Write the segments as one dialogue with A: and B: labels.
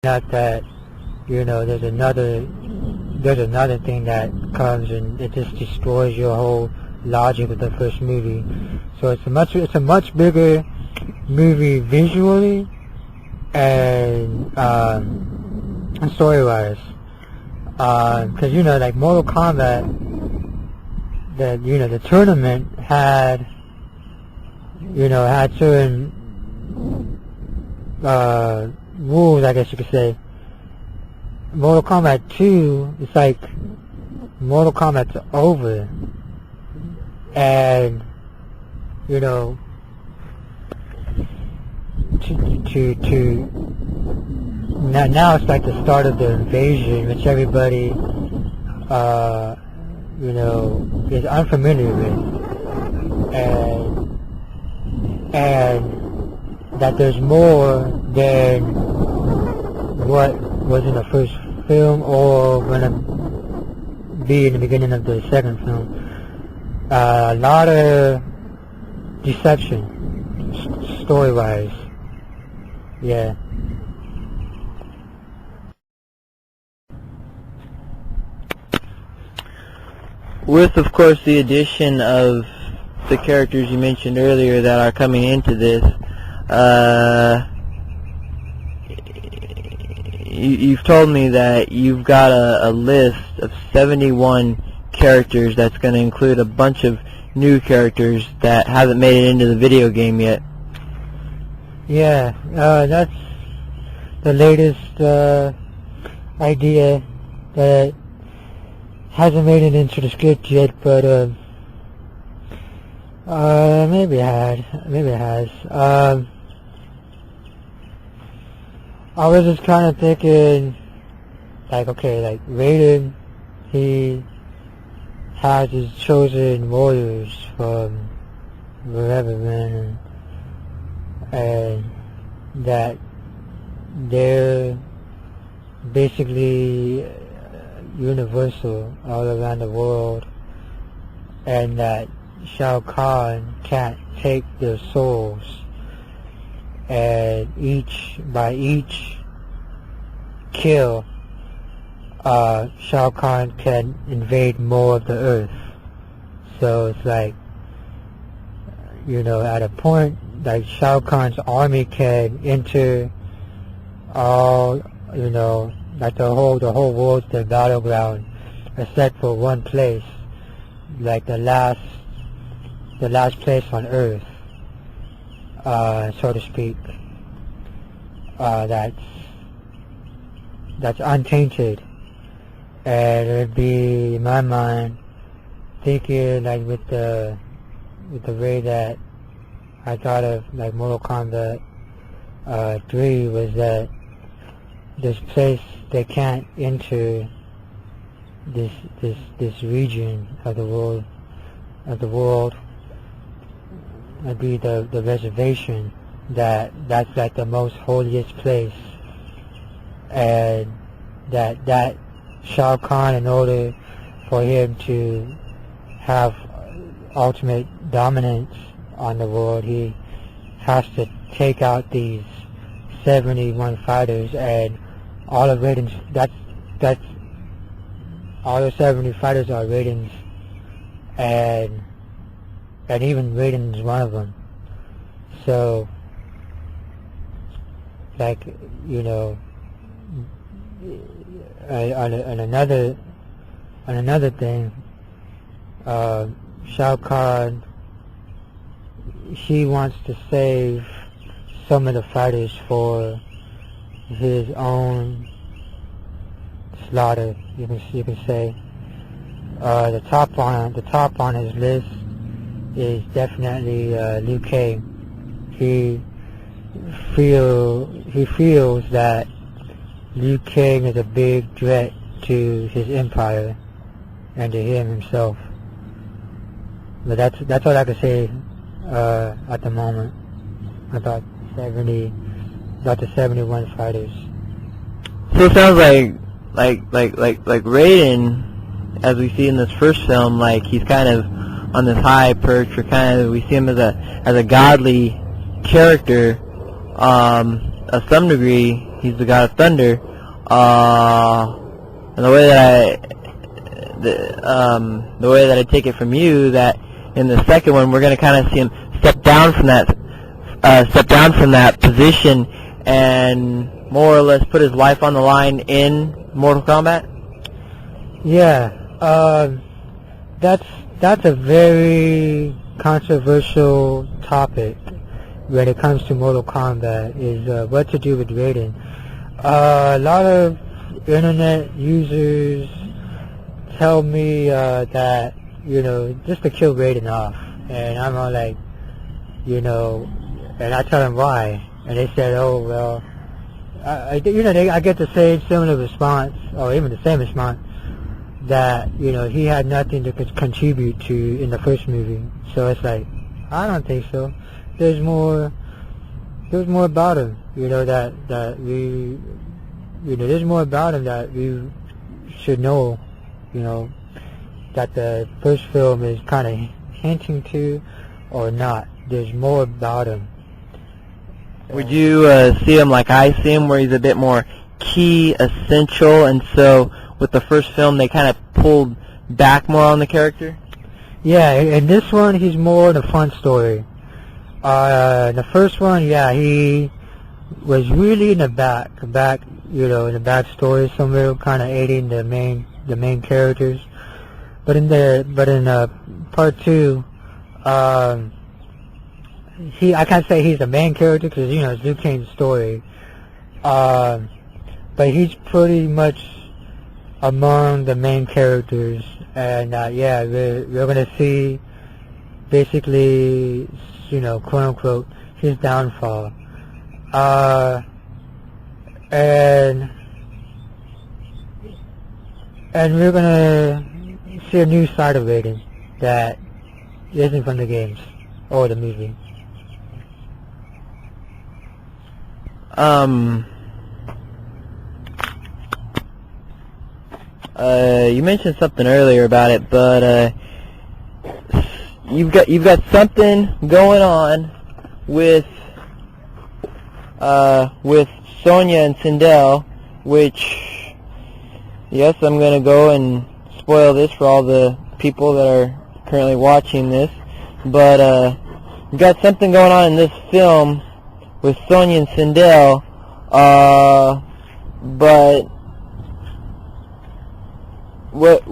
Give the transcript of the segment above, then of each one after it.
A: Not that, there's another thing that comes and it just destroys your whole logic of the first movie. So it's a much bigger movie visually and story-wise. Because like Mortal Kombat, the tournament had certain rules, I guess you could say. Mortal Kombat 2, it's like Mortal Kombat's over, and now it's like the start of the invasion, which everybody is unfamiliar with, and that there's more than what was in the first film or going to be in the beginning of the second film. A lot of deception, story-wise. Yeah.
B: With, of course, the addition of the characters you mentioned earlier that are coming into this, you've told me that you've got a list of 71 characters that's going to include a bunch of new characters that haven't made it into the video game yet.
A: Yeah, that's the latest idea that hasn't made it into the script yet, but maybe it has. I was just kind of thinking, like, okay, like Raiden, he has his chosen warriors from wherever, man, and that they're basically universal all around the world, and that Shao Kahn can't take their souls, and by each kill, Shao Kahn can invade more of the earth. So it's like, at a point, like Shao Kahn's army can enter all, like the whole world's the battleground, except for one place, like the last place on earth, so to speak, that's untainted. And it would be, in my mind, thinking like with the way that I thought of like Mortal Kombat 3 was that this place they can't enter this region of the world. It'd be the reservation that's like the most holiest place, and that Shao Kahn, in order for him to have ultimate dominance on the world, he has to take out these 71 fighters, and all of Raiden's, that's all the 70 fighters are Raiden's, and even Raiden's one of them. So, like, on another thing, Shao Kahn, he wants to save some of the fighters for his own slaughter, you can say. The top on his list is definitely Liu Kang. He feels that Liu Kang is a big threat to his empire and to him himself. But that's all I can say at the moment about the 71 fighters.
B: So it sounds like Raiden, as we see in this first film, like he's kind of on this high perch, or kind of we see him as a godly character. Of some degree, he's the god of thunder. And the way that I take it from you, that in the second one we're going to kind of see him step down from that position and more or less put his life on the line in Mortal Kombat.
A: Yeah, that's a very controversial topic when it comes to Mortal Kombat, is what to do with Raiden. A lot of internet users tell me that, just to kill Raiden off, and I'm all like, and I tell them why, and they said, oh well, I get the similar response, or even the same response, that he had nothing to contribute to in the first movie. So it's like, I don't think so. There's more about him, that we, there's more about him that we should know, that the first film is kind of hinting to, or not. There's more about him.
B: Would you see him like I see him, where he's a bit more key, essential, and so with the first film they kind of pulled back more on the character?
A: Yeah, in this one he's more the front story. In the first one, yeah, he was really in the back, in the back story somewhere, kind of aiding the main characters. But in part 2, I can't say he's the main character because it's Liu Kang's story. But he's pretty much among the main characters, and yeah, we're gonna see basically, quote unquote, his downfall. And we're gonna see a new side of Raiden that isn't from the games or the movie.
B: You mentioned something earlier about it, but you've got something going on with Sonya and Sindel, which, yes, I'm gonna go and spoil this for all the people that are currently watching this, but you've got something going on in this film with Sonya and Sindel, but what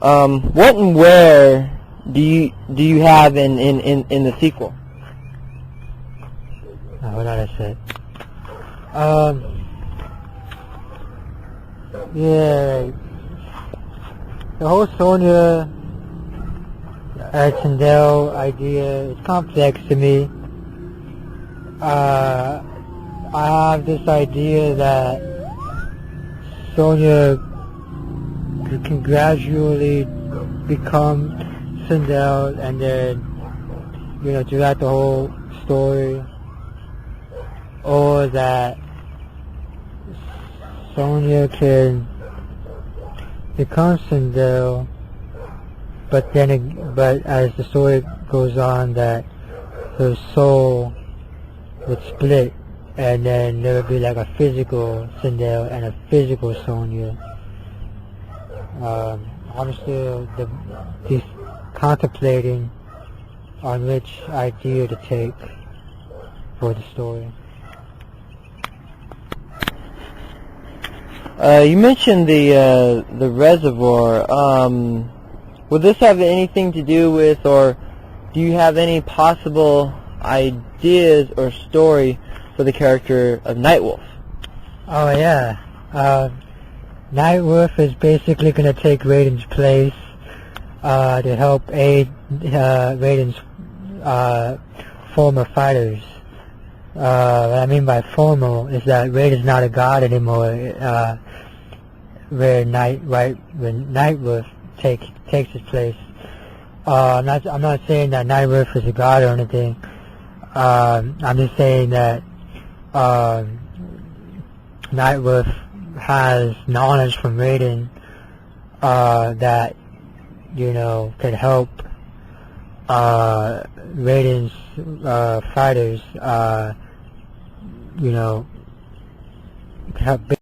B: and where do you have in the sequel?
A: What did I say? Yeah, the whole Sonya and Sindel idea is complex to me. I have this idea that Sonya can gradually become Sindel, and then, throughout the whole story, or that Sonya can become Sindel, but as the story goes on, that her soul would split, and then there would be like a physical Sindel and a physical Sonya. I'm still contemplating on which idea to take for the story.
B: You mentioned the reservoir. Would this have anything to do with, or do you have any possible ideas or story for the character of Nightwolf?
A: Oh yeah, Nightwolf is basically going to take Raiden's place to help aid Raiden's former fighters. What I mean by formal is that Raiden's not a god anymore. When Nightwolf takes his place. I'm not saying that Nightwolf is a god or anything. I'm just saying that Nightwolf has knowledge from Raiden that can help Raiden's fighters you know, have